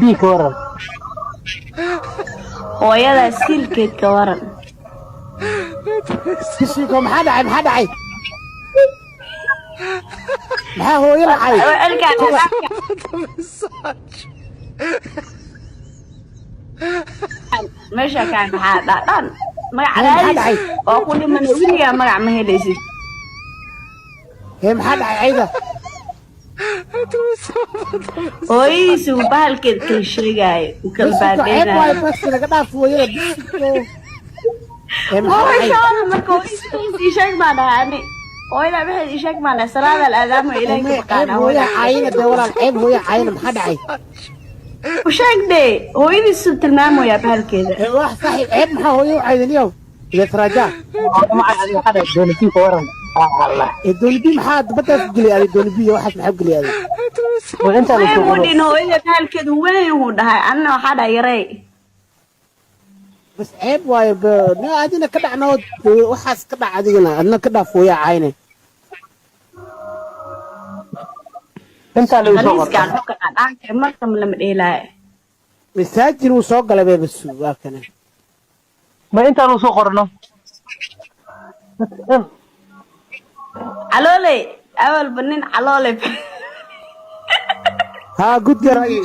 في كورة hooyada siilkeed ka waran تسيكم حدا عين حدا عين ما هو يلعب meesha kaan maxaa dhaadhan magac raadis oo ku dhiman wiliga magac ma helaysid هي محد عيدة hooyadiisu bahalkeed kala sheegaayo u kala baadheenaayo بس أنا قاعد فوق hooyada marka hooyadiisii sheeg baan dhahay hooyada maxay ii sheeg baan dhahay salaada aadaamo ilaahay ka baqaana هو يا عينة دورة العيب هو يا عينة محد عين u sheeg dee hooyadiisu tilmaamaya bahalkeeda واحد صاحب عيب ما هو يوعد اليوم إذا تراجع ما عاد حدا دون في كورة الله الدولبي محد بدأ تقولي هذا الدولبي واحد محب قولي هذا وأنت اللي way تقول wadin hooyada bahalkeedu weyn uu dhahay anna waxaa dhahay yarey بس عيب واي لا أدينا كده عنود وحاس كده عادينا أنا كده فوق عيني أنت اللي khaliiskaan تقول xukun dhaanka marka lama dheelaayo مساجل وسوق على باب السوق كنا ما أنت اللي صقرنا calooley awalba nin caloole ها قد رأي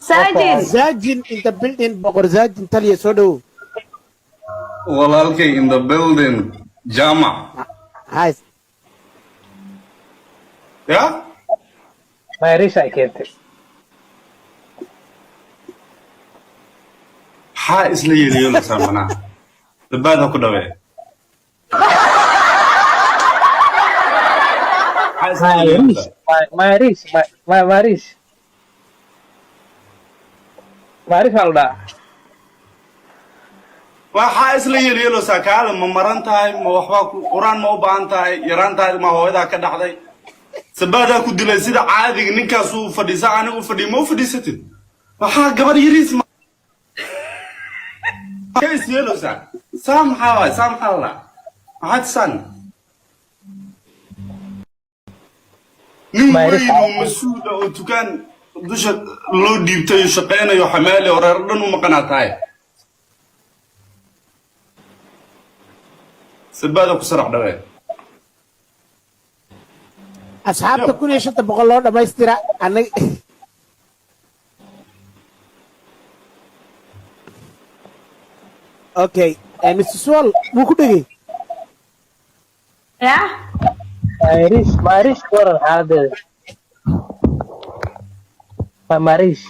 saajin زاجن انت بلدين بقر زاجن تلي سودو walaalkay in the building jaamac هاي ya ما يريش أكيد maxaa isla yeeliyoolaysaa manaa dabaad ha ku dhawee maxaa isla ما يريش yeeliyoolaysaa ما يريش ما يريش ما يريش والله waxaa isla yeeliyoolaysaa kaada ma maran tahay ma waxbaa quraan ma u baahan tahay yaraantaadi ma hooyadaa ka dhacday sabaadaa ku dilay sida caadiga ninkaasuu fadhiisa anigu fadhiyo ma u fadhiisatid waxaa gabar yariis ka is yeeloosaa saa maxaa waay saa maxaa la maxaa tisaan nin weyn oo mas-uula oo dukaan dusha loo dhiibtayo shaqaynayo xamaali oo reer dhan u maqanaa tahay sabaada ku sarax dhawee أصحابك كل شيء تبغى الله ما يسترى أنا أوكي مستر سوال مو كده ya ما يريش كورة هذا ما يريش